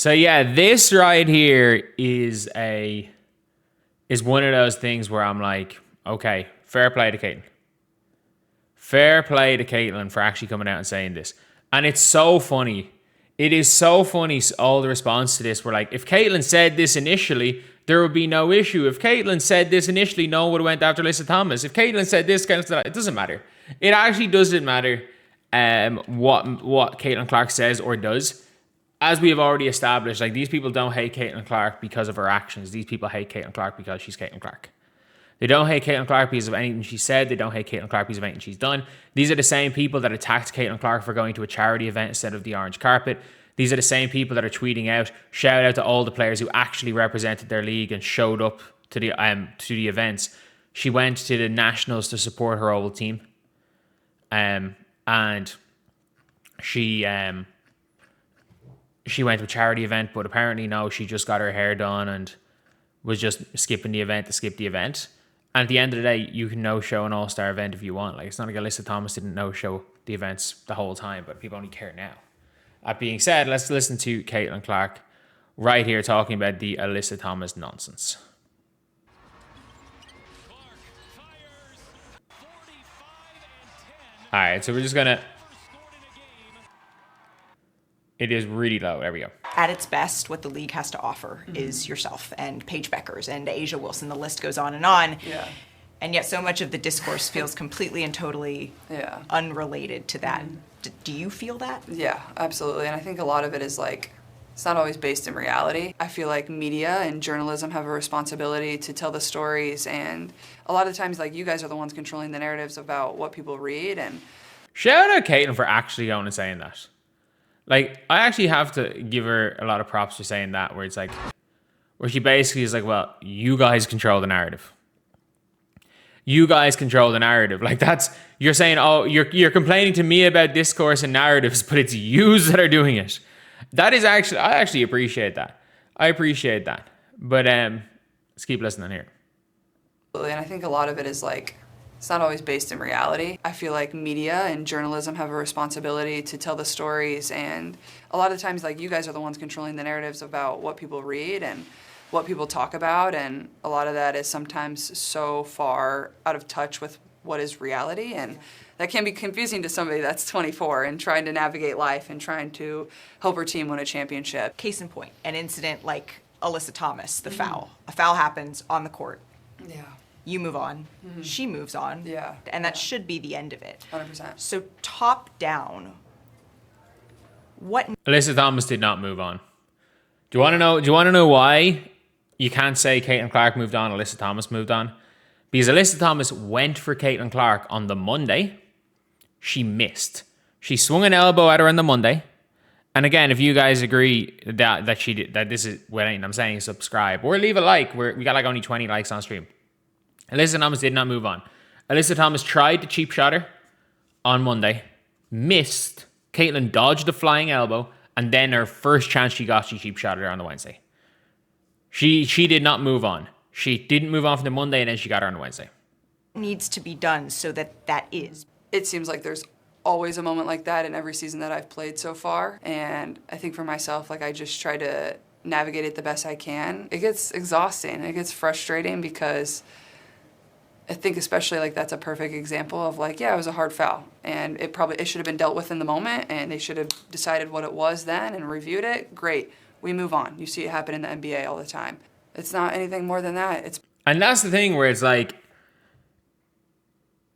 So yeah, this right here is one of those things where I'm like, okay, fair play to Caitlin. Fair play to Caitlin for actually coming out and saying this. And it's so funny. It is so funny, all the response to this. Were like, if Caitlin said this initially, there would be no issue. If Caitlin said this initially, no one would have went after Alyssa Thomas. If Caitlin said this, it doesn't matter. It actually doesn't matter what Caitlin Clark says or does. As we have already established, like, these people don't hate Caitlin Clark because of her actions. These people hate Caitlin Clark because she's Caitlin Clark. They don't hate Caitlin Clark because of anything she said. They don't hate Caitlin Clark because of anything she's done. These are the same people that attacked Caitlin Clark for going to a charity event instead of the orange carpet. These are the same people that are tweeting out, shout out to all the players who actually represented their league and showed up to the events. She went to the Nationals to support her old team. And she went to a charity event, but apparently no, she just got her hair done and was just skipping the event to skip the event. And at the end of the day, you can no-show an all-star event if you want. Like, it's not like Alyssa Thomas didn't no-show the events the whole time, but people only care now. That being said, let's listen to Caitlin Clark right here talking about the Alyssa Thomas nonsense. All right, so we're just going to... It is really low. There we go. At its best, what the league has to offer is yourself and Paige Bueckers and Asia Wilson. The list goes on and on. Yeah. And yet so much of the discourse feels completely and totally unrelated to that. Do you feel that? Yeah, absolutely. And I think a lot of it is like, it's not always based in reality. I feel like media and journalism have a responsibility to tell the stories. And a lot of times, like, you guys are the ones controlling the narratives about what people read. And shout out Caitlin for actually going and saying that. Like, I actually have to give her a lot of props for saying that, where it's like, where she basically is like, well, you guys control the narrative. You guys control the narrative. Like, that's, you're saying, oh, you're complaining to me about discourse and narratives, but it's yous that are doing it. That is actually, I actually appreciate that. I appreciate that. But let's keep listening here. And I think a lot of it is like, it's not always based in reality. I feel like media and journalism have a responsibility to tell the stories, and a lot of times, like, you guys are the ones controlling the narratives about what people read and what people talk about, and a lot of that is sometimes so far out of touch with what is reality, and that can be confusing to somebody that's 24 and trying to navigate life and trying to help her team win a championship. Case in point, an incident like Alyssa Thomas, the foul. A foul happens on the court. Yeah. You move on, she moves on, and that should be the end of it. 100%. So top down, what... Alyssa Thomas did not move on. Do you want to know why you can't say Caitlin Clark moved on, Alyssa Thomas moved on? Because Alyssa Thomas went for Caitlin Clark on the Monday. She missed. She swung an elbow at her on the Monday. And again, if you guys agree that she did, that this is what I'm saying, subscribe or leave a like. We got like only 20 likes on stream. Alyssa Thomas did not move on. Alyssa Thomas tried to cheap shot her on Monday, missed. Caitlin dodged the flying elbow, and then her first chance she got, she cheap shot her on the Wednesday. She did not move on. She didn't move on from the Monday, and then she got her on the Wednesday. Needs to be done so that is. It seems like there's always a moment like that in every season that I've played so far, and I think for myself, like, I just try to navigate it the best I can. It gets exhausting. It gets frustrating because I think especially, like, that's a perfect example of, like, yeah, it was a hard foul, and it should have been dealt with in the moment, and they should have decided what it was then and reviewed it. Great, we move on. You see it happen in the NBA all the time. It's not anything more than that. And that's the thing where it's like,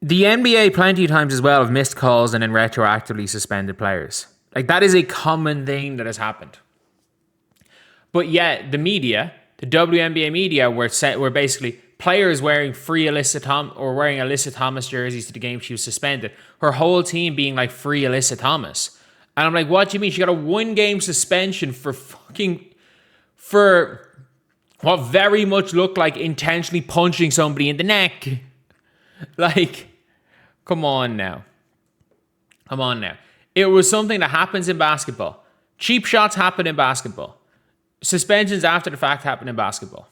the NBA plenty of times as well have missed calls and then retroactively suspended players. Like, that is a common thing that has happened. But yet the media, the WNBA media, were basically players wearing wearing Alyssa Thomas jerseys to the game she was suspended. Her whole team being like free Alyssa Thomas. And I'm like, what do you mean? She got a 1-game suspension for what very much looked like intentionally punching somebody in the neck. Like, come on now. It was something that happens in basketball. Cheap shots happen in basketball. Suspensions after the fact happen in basketball.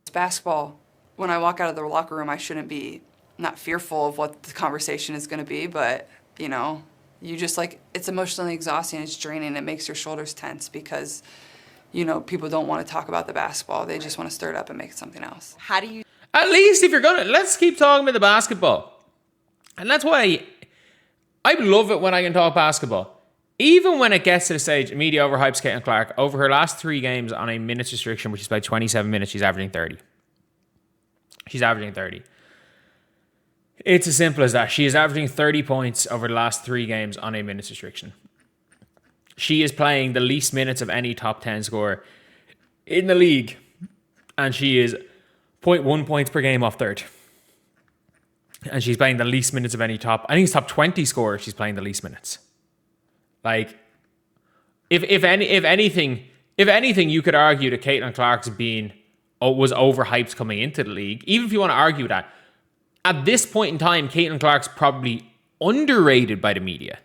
It's basketball. When I walk out of the locker room, I shouldn't be not fearful of what the conversation is going to be, but, you know, you just, like, it's emotionally exhausting, it's draining, it makes your shoulders tense because people don't want to talk about the basketball. They just want to stir it up and make it something else. How do you... At least if you're going to, let's keep talking about the basketball. And that's why I love it when I can talk basketball. Even when it gets to the stage, media overhypes Caitlin Clark. Over her last 3 games on a minutes restriction, which is about 27 minutes, she's averaging 30. She's averaging 30. It's as simple as that. She is averaging 30 points over the last 3 games on a minutes restriction. She is playing the least minutes of any top 10 scorer in the league. And she is 0.1 points per game off third. And she's playing the least minutes of any top... I think it's top 20 scorer. She's playing the least minutes. Like, if anything, you could argue that Caitlin Clark's was overhyped coming into the league. Even if you want to argue that, at this point in time, Caitlin Clark's probably underrated by the media.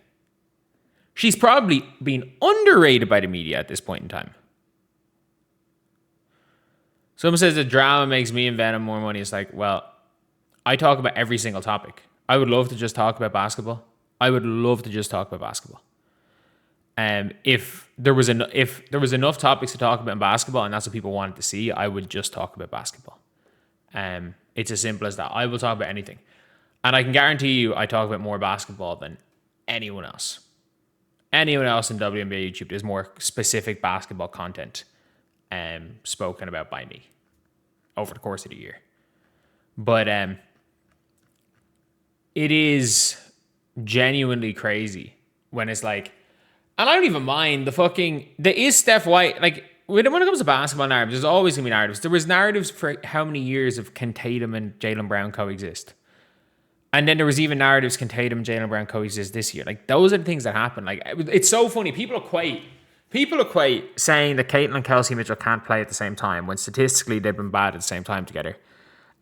She's probably been underrated by the media at this point in time. Someone says the drama makes me and Venom more money. It's like, well, I talk about every single topic. I would love to just talk about basketball. If there was enough topics to talk about in basketball, and that's what people wanted to see, I would just talk about basketball. It's as simple as that. I will talk about anything, and I can guarantee you, I talk about more basketball than anyone else. Anyone else in WNBA YouTube, there's more specific basketball content spoken about by me over the course of the year. But it is genuinely crazy when it's like, and I don't even mind there is Steph White, like, when it comes to basketball narratives, there's always going to be narratives. There was narratives for how many years of can Tatum and Jaylen Brown coexist? And then there was even narratives, can Tatum and Jaylen Brown coexist this year? Like, those are the things that happen. Like, it's so funny. People equate saying that Caitlin and Kelsey Mitchell can't play at the same time when statistically they've been bad at the same time together.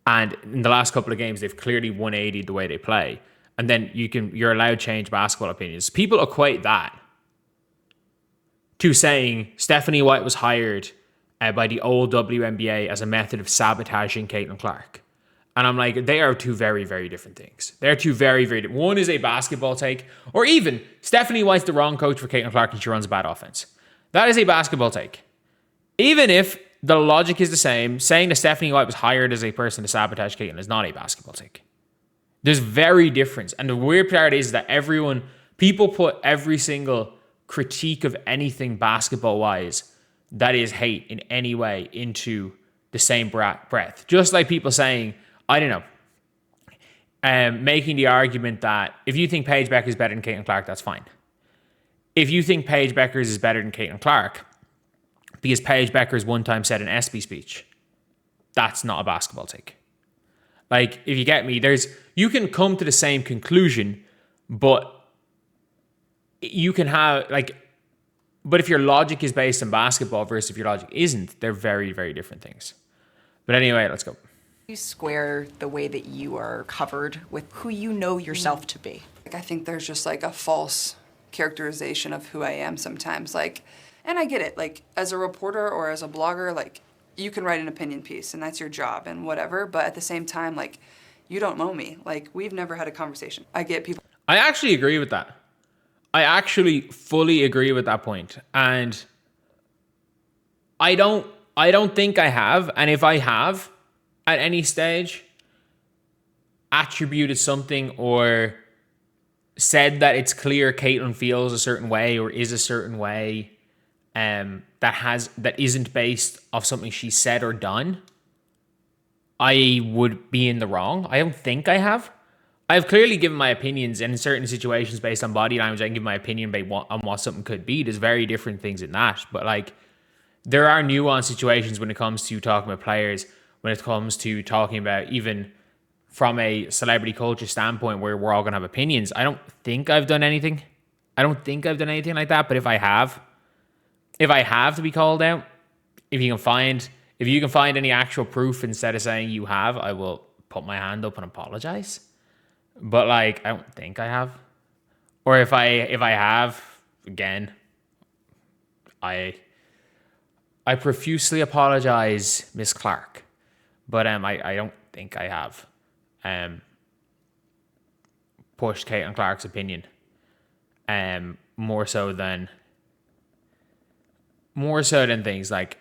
And in the last couple of games, they've clearly 180'd the way they play. And then you're allowed to change basketball opinions. People equate that to saying Stephanie White was hired by the old WNBA as a method of sabotaging Caitlin Clark. And I'm like, they are 2 very, very different things. They're 2 very, very different. One is a basketball take, or even Stephanie White's the wrong coach for Caitlin Clark and she runs a bad offense. That is a basketball take. Even if the logic is the same, saying that Stephanie White was hired as a person to sabotage Caitlin is not a basketball take. There's very difference. And the weird part is that people put every single critique of anything basketball-wise that is hate in any way into the same breath. Just like people saying, I don't know, making the argument that if you think Paige Bueckers is better than Caitlin Clark, that's fine. If you think Paige Bueckers is better than Caitlin Clark, because Paige Bueckers one time said an ESPY speech, that's not a basketball take. Like, if you get me, you can come to the same conclusion, but you can have, like, but if your logic is based on basketball versus if your logic isn't, they're very, very different things. But anyway, let's go. You square the way that you are covered with who you know yourself to be. I think there's just like a false characterization of who I am sometimes. Like, and I get it. Like, as a reporter or as a blogger, like, you can write an opinion piece and that's your job and whatever. But at the same time, like, you don't know me. Like, we've never had a conversation. I get people. I actually agree with that. I actually fully agree with that point. And I don't think I have. And if I have at any stage attributed something or said that it's clear Caitlin feels a certain way or is a certain way that isn't based off something she said or done, I would be in the wrong. I don't think I have. I've clearly given my opinions, and in certain situations based on body language, I can give my opinion on what something could be. There's very different things in that. But like, there are nuanced situations when it comes to talking about players, when it comes to talking about even from a celebrity culture standpoint where we're all going to have opinions. I don't think I've done anything. I don't think I've done anything like that. But if I have to be called out, if you can find any actual proof instead of saying you have, I will put my hand up and apologize. But like, I don't think I have. Or if I have, again, I profusely apologize, Miss Clark. But I don't think I have pushed Caitlin Clark's opinion more so than more so than things like,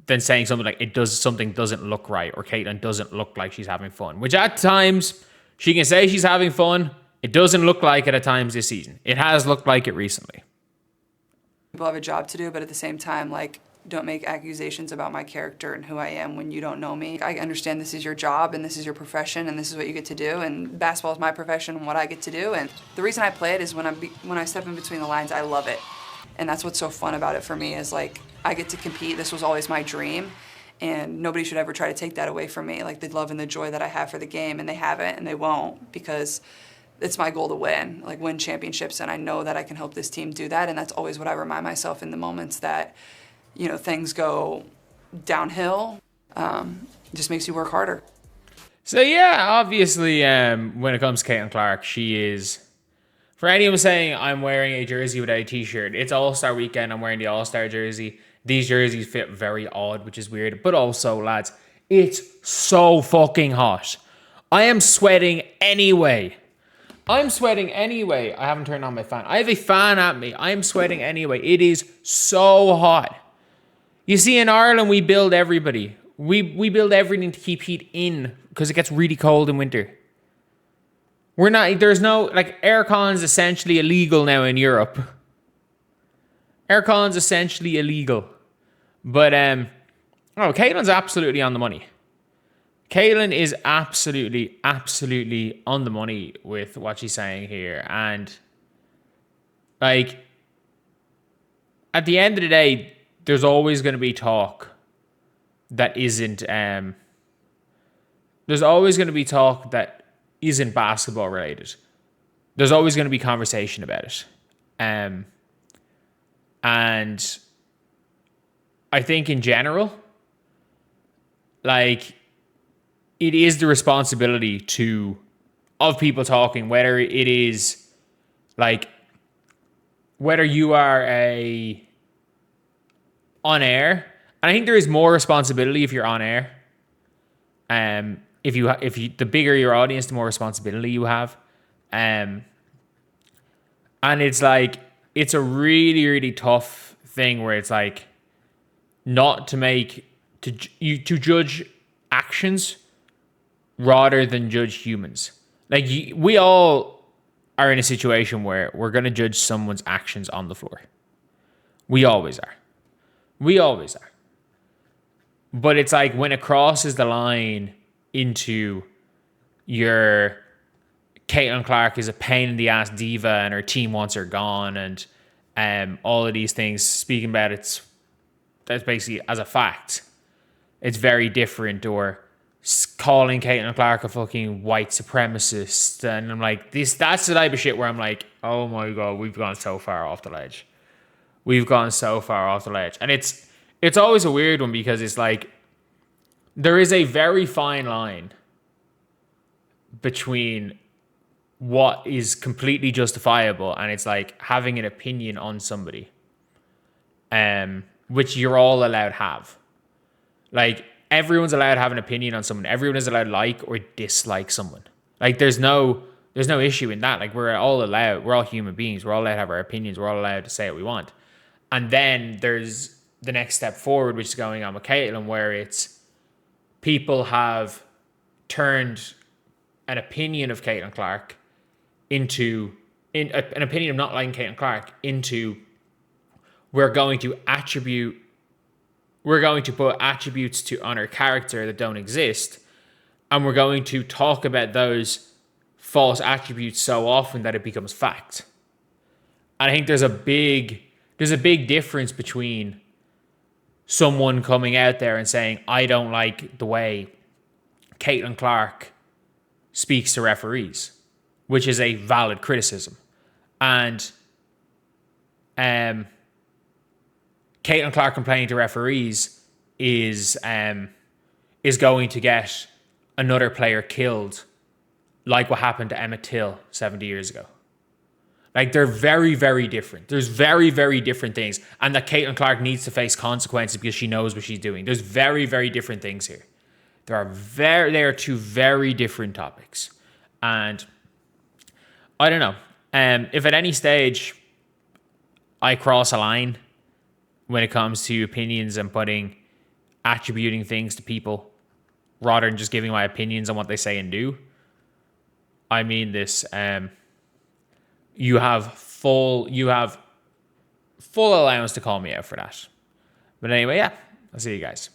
than saying something like something doesn't look right, or Caitlin doesn't look like she's having fun, which at times she can say she's having fun. It doesn't look like it at times this season. It has looked like it recently. People have a job to do, but at the same time, like, don't make accusations about my character and who I am when you don't know me. I understand this is your job and this is your profession and this is what you get to do, and basketball is my profession and what I get to do. And the reason I play it is when I step in between the lines, I love it. And that's what's so fun about it for me, is like, I get to compete. This was always my dream, and nobody should ever try to take that away from me. Like, the love and the joy that I have for the game, and they haven't and they won't, because it's my goal to win, like win championships, and I know that I can help this team do that. And that's always what I remind myself in the moments that, you know, things go downhill. It just makes you work harder. So yeah, obviously, when it comes to Caitlin Clark, she is, for anyone saying I'm wearing a jersey without a t-shirt, it's All-Star weekend, I'm wearing the All-Star jersey. These jerseys fit very odd, which is weird, but also, lads, it's so fucking hot. I am sweating anyway. I haven't turned on my fan. I have a fan at me. I am sweating anyway. It is so hot. You see, in Ireland, we build everybody. We build everything to keep heat in, because it gets really cold in winter. There's no, like, aircon's essentially illegal now in Europe. Aircon's essentially illegal. But, Caitlin's absolutely on the money. Caitlin is absolutely on the money with what she's saying here. And, like, at the end of the day, there's always going to be talk that isn't, there's always going to be talk that isn't basketball related. There's always going to be conversation about it. And I think in general, like, it is the responsibility of people talking, whether it is, like, whether you are on air. And I think there is more responsibility if you're on air. If you the bigger your audience, the more responsibility you have. And it's like, it's a really, really tough thing where it's like, not to judge actions rather than judge humans. Like, we all are in a situation where we're going to judge someone's actions on the floor. We always are. But it's like, when it crosses the line into your Caitlin Clark is a pain in the ass diva and her team wants her gone, and all of these things, speaking about that's basically as a fact, it's very different. Or calling Caitlin Clark a fucking white supremacist, and I'm like, that's the type of shit where I'm like, oh my god, we've gone so far off the ledge. And it's always a weird one, because it's like, there is a very fine line between what is completely justifiable and it's like having an opinion on somebody, which you're all allowed to have. Like, everyone's allowed to have an opinion on someone. Everyone is allowed to like or dislike someone. Like, there's no issue in that. Like, we're all human beings. We're all allowed to have our opinions. We're all allowed to say what we want. And then there's the next step forward, which is going on with Caitlin, where it's, people have turned an opinion of Caitlin Clark into an opinion of not liking Caitlin Clark into, we're going to put attributes on her character that don't exist, and we're going to talk about those false attributes so often that it becomes fact. And I think there's a big difference between someone coming out there and saying, I don't like the way Caitlin Clark speaks to referees, which is a valid criticism, and Caitlin Clark complaining to referees is going to get another player killed, like what happened to Emmett Till 70 years ago. Like, they're very, very different. There's very, very different things. And that Caitlin Clark needs to face consequences because she knows what she's doing. There's very, very different things here. They are two very different topics. And I don't know. If at any stage I cross a line when it comes to opinions and attributing things to people rather than just giving my opinions on what they say and do. I mean this. You have full allowance to call me out for that. But anyway, yeah, I'll see you guys.